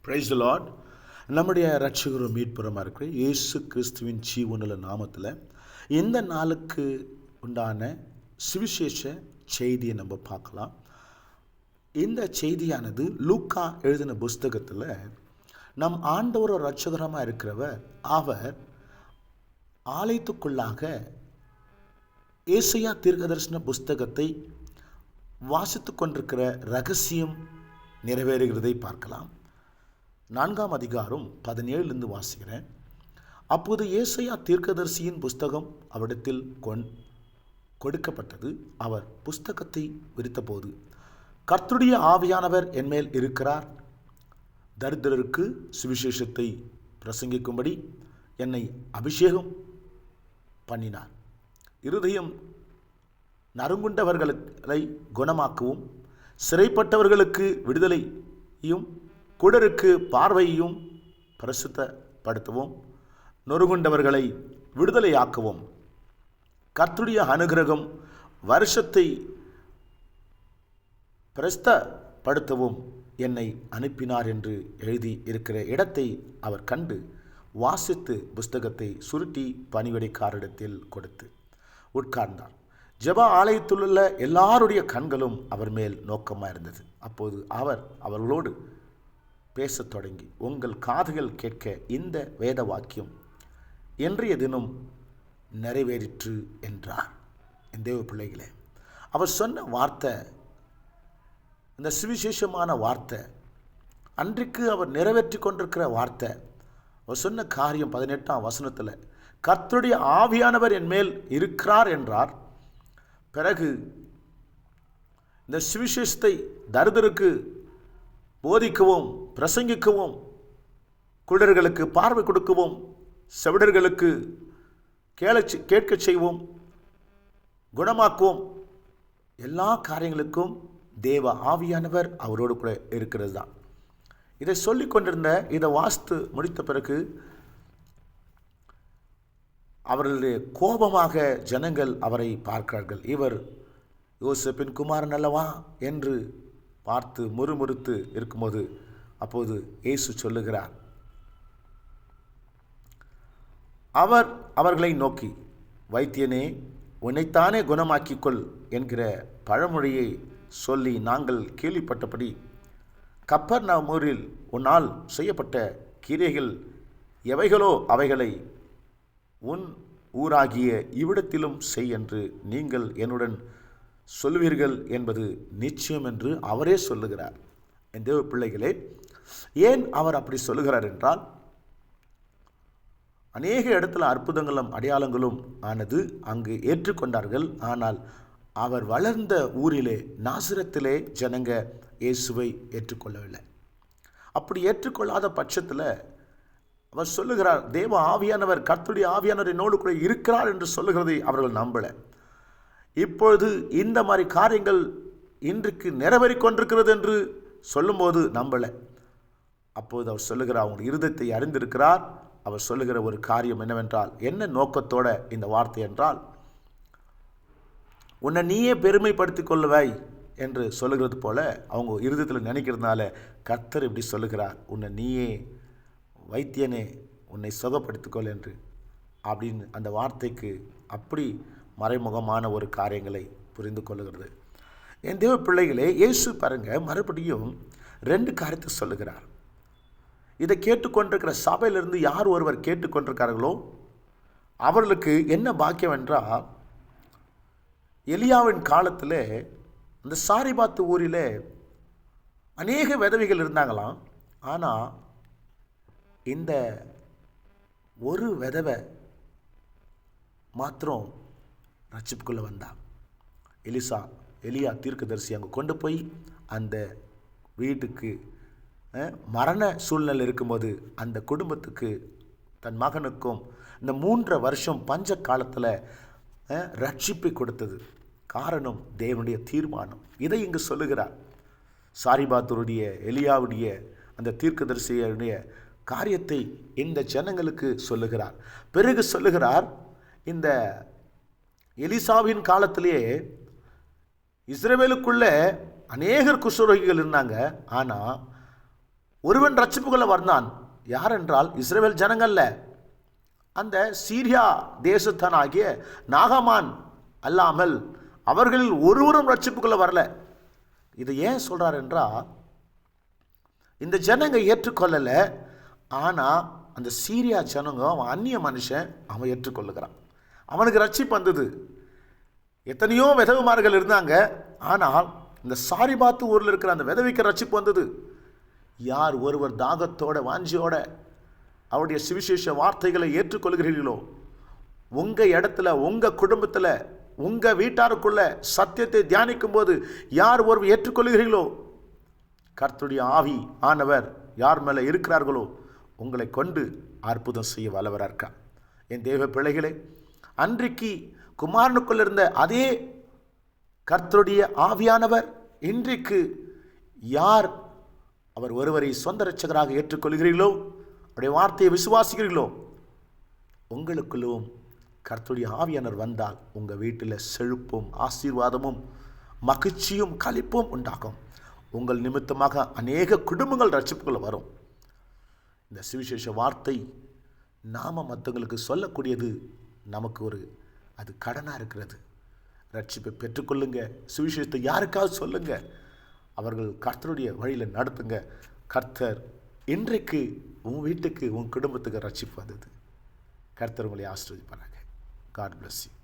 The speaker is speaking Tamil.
Praise the Lord. நம்முடைய ரட்சகரும் மீட்புறமாக இருக்கிற இயேசு கிறிஸ்துவின் ஜீவனுள்ள நாமத்தில் இந்த நாளுக்கு உண்டான சுவிசேஷ செய்தியை நம்ம பார்க்கலாம். இந்த செய்தியானது லூக்கா எழுதின புஸ்தகத்தில் நம் ஆண்டவர் ரட்சகரமாக இருக்கிறவர் அவர் ஆலயத்துக்குள்ளாக ஏசாயா தீர்க்கதரிசன புஸ்தகத்தை வாசித்து கொண்டிருக்கிற ரகசியம் நிறைவேறுகிறதை பார்க்கலாம். 4ஆம் அதிகாரம் 17 வாசிக்கிறேன். அப்போது ஏசாயா தீர்க்கதரிசியின் புஸ்தகம் அவரிடத்தில் கொடுக்கப்பட்டது. அவர் புஸ்தகத்தை விரித்தபோது, கர்த்தருடைய ஆவியானவர் என்மேல் இருக்கிறார், தரித்திரருக்கு சுவிசேஷத்தை பிரசங்கிக்கும்படி என்னை அபிஷேகம் பண்ணினார், இருதயம் நறுங்குண்டவர்களை குணமாக்கவும், சிறைப்பட்டவர்களுக்கு விடுதலையும், குடருக்கு பார்வையையும் பிரசித்தப்படுத்தவும், நொறுங்குண்டவர்களை விடுதலையாக்கவும், கர்த்தருடைய அனுக்கிரகம் வருஷத்தை பிரஸ்தப்படுத்தவும் என்னை அனுப்பினார் என்று எழுதி இருக்கிற இடத்தை அவர் கண்டு வாசித்து புஸ்தகத்தை சுருட்டி பணிவிடைக்காரிடத்தில் கொடுத்து உட்கார்ந்தார். ஜெப ஆலயத்திலுள்ள எல்லாருடைய கண்களும் அவர் மேல் நோக்கமாக இருந்தது. அப்போது அவர் அவர்களோடு பேசத் தொடங்கி, உங்கள் காதுகள் கேட்க இந்த வேத வாக்கியம் இன்றைய தினம் நிறைவேறிற்று என்றார். என் தேவ பிள்ளைகளே, அவர் சொன்ன வார்த்தை, இந்த சுவிசேஷமான வார்த்தை, அன்றைக்கு அவர் நிறைவேற்றி கொண்டிருக்கிற வார்த்தை. அவர் சொன்ன காரியம் 18ஆம் வசனத்தில், கர்த்தருடைய ஆவியானவர் என் மேல் இருக்கிறார் என்றார். பிறகு இந்த சுவிசேஷத்தை தரித்திரருக்கு போதிக்கவும், பிரசங்கிக்கவும், குருடர்களுக்கு பார்வை கொடுக்கவும், செவிடர்களுக்கு கேட்கச் செய்வோம், குணமாக்குவோம், எல்லா காரியங்களுக்கும் தேவ ஆவியானவர் அவரோடு கூட இருக்கிறது தான். இதை சொல்லி கொண்டிருந்த, இதை வாசித்து முடித்த பிறகு அவர்களுடைய கோபமாக ஜனங்கள் அவரை பார்க்கிறார்கள். இவர் யோசேப்பின் குமாரன் அல்லவா என்று பார்த்து முறுமுறுத்து இருக்கும்போது, அப்போது இயேசு சொல்லுகிறார், அவர் அவர்களை நோக்கி, வைத்தியனே, உன்னைத்தானே குணமாக்கிக்கொள் என்கிற பழமொழியை சொல்லி நாங்கள் கேள்விப்பட்டபடி கப்பர்நகூமில் உன்னால் செய்யப்பட்ட கிரியைகள் எவைகளோ அவைகளை உன் ஊராகிய இவ்விடத்திலும் செய் என்று நீங்கள் என்னுடன் சொல்வீர்கள் என்பது நிச்சயம் என்று அவரே சொல்லுகிறார். என் தேவ பிள்ளைகளே, ஏன் அவர் அப்படி சொல்லுகிறார் என்றால், அநேக இடத்துல அற்புதங்களும் அடையாளங்களும் ஆனது, அங்கு ஏற்றுக்கொண்டார்கள். ஆனால் அவர் வளர்ந்த ஊரிலே, நாசரத்திலே ஜனங்க இயேசுவை ஏற்றுக்கொள்ளவில்லை. அப்படி ஏற்றுக்கொள்ளாத பட்சத்தில் அவர் சொல்லுகிறார், தேவ ஆவியானவர், கர்த்தருடைய ஆவியானவர் என்னோடு கூட இருக்கிறார் என்று சொல்லுகிறதை அவர்கள் நம்பலை. இப்பொழுது இந்த மாதிரி காரியங்கள் இன்றைக்கு நிறைவேறி கொண்டிருக்கிறது என்று சொல்லும்போது நம்பலை. அப்போது அவர் சொல்லுகிறார், அவங்க இருதயத்தை அறிந்திருக்கிறார். அவர் சொல்லுகிற ஒரு காரியம் என்னவென்றால், என்ன நோக்கத்தோட இந்த வார்த்தை என்றால், உன்னை நீயே பெருமைப்படுத்திக் கொள்ளுவாய் என்று சொல்லுகிறது போல அவங்க இருதயத்தில் நினைக்கிறதுனால கர்த்தர் இப்படி சொல்லுகிறார், உன்னை நீயே, வைத்தியனே, உன்னை சுகப்படுத்திக்கொள் என்று. அப்படின்னு அந்த வார்த்தைக்கு அப்படி மறைமுகமான ஒரு காரியங்களை புரிந்து கொள்ளுகிறது. என் தேவ பிள்ளைகளே, இயேசு பாருங்க, மறுபடியும் 2 காரியத்தை சொல்லுகிறார். இதை கேட்டுக்கொண்டிருக்கிற சபையிலிருந்து யார் ஒருவர் கேட்டுக்கொண்டிருக்கார்களோ அவர்களுக்கு என்ன பாக்கியம் என்றால், எலியாவின் காலத்தில் அந்த சாரிபாத்து ஊரில் அநேக விதவைகள் இருந்தாங்களாம். ஆனால் இந்த ஒரு விதவை மாத்திரம் ரட்சிப்புக்குள்ளே வந்தான். எலியா தீர்க்கதரிசி அங்கே கொண்டு போய் அந்த வீட்டுக்கு மரண சூழ்நிலை இருக்கும்போது அந்த குடும்பத்துக்கு, தன் மகனுக்கும் இந்த 3 வருஷம் பஞ்ச காலத்தில் ரட்சிப்பை கொடுத்தது. காரணம் தேவனுடைய தீர்மானம். இதை இங்கு சொல்லுகிறார். சாரிபாத்தருடைய, எலியாவுடைய, அந்த தீர்க்கதரிசியுடைய காரியத்தை இந்த ஜனங்களுக்கு சொல்லுகிறார். பிறகு சொல்லுகிறார், இந்த எலிசாவின் காலத்திலேயே இஸ்ரவேலுக்குள்ள அநேகர் குஷ்டரோகிகள் இருந்தாங்க. ஆனால் ஒருவன் ரட்சிப்புக்குள்ள வந்தான். யார் என்றால் இஸ்ரவேல் ஜனங்கள்ல, அந்த சீரியா தேசத்தானாகிய நாகமான் அல்லாமல் அவர்களில் ஒருவரும் ரட்சிப்புக்குள்ள வரல. இதை ஏன் சொல்றார் என்றால், இந்த ஜனங்க ஏற்றுக்கொள்ளல. ஆனா அந்த சீரியா ஜனங்க, அவன் அந்நிய மனுஷன், அவன் ஏற்றுக்கொள்ளுகிறான். அவனுக்கு ரட்சிப்பு வந்தது. எத்தனையோ விதவைமார்கள் இருந்தாங்க. ஆனால் இந்த சாரிபாத்து ஊரில் இருக்கிற அந்த விதவைக்கு ரட்சிப்பு வந்தது. யார் ஒருவர் தாகத்தோட வாஞ்சியோட அவருடைய சுவிசேஷ வார்த்தைகளை ஏற்றுக்கொள்கிறீர்களோ, உங்கள் இடத்துல, உங்கள் குடும்பத்தில், உங்கள் வீட்டாருக்குள்ள சத்தியத்தை தியானிக்கும் போது யார் ஒருவர் ஏற்றுக்கொள்கிறீர்களோ, கர்த்தருடைய ஆவி ஆனவர் யார் மேலே இருக்கிறார்களோ உங்களை கொண்டு அற்புதம் செய்ய வல்லவராக இருக்கார். என் தேவ பிள்ளைகளே, அன்றைக்கு குமாரனுக்குள் இருந்த அதே கர்த்தருடைய ஆவியானவர் இன்றைக்கு யார் அவர் ஒருவரை சொந்த இரட்சகராக ஏற்றுக்கொள்கிறீர்களோ, அவருடைய வார்த்தையை விசுவாசிக்கிறீர்களோ, உங்களுக்குள்ளும் கர்த்தருடைய ஆவியானவர் வந்தால் உங்கள் வீட்டில் செழிப்பும் ஆசீர்வாதமும் மகிழ்ச்சியும் களிப்பும் உண்டாகும். உங்கள் நிமித்தமாக அநேக குடும்பங்கள் ரட்சிப்புக்குள்ள வரும். இந்த சுவிசேஷ வார்த்தை நாம மற்றவங்களுக்கு சொல்லக்கூடியது நமக்கு அது கடனாக இருக்கிறது. ரட்சிப்பை பெற்றுக்கொள்ளுங்க. சுவிசேஷத்தை யாருக்காவது சொல்லுங்க. அவர்கள் கர்த்தருடைய வழியில் நடத்துங்க. கர்த்தர் இன்றைக்கு உன் வீட்டுக்கு, உன் குடும்பத்துக்கு ரட்சிப்பு வந்தது. கர்த்தர் உங்களை ஆசீர்வதிப்பாராக. God bless you.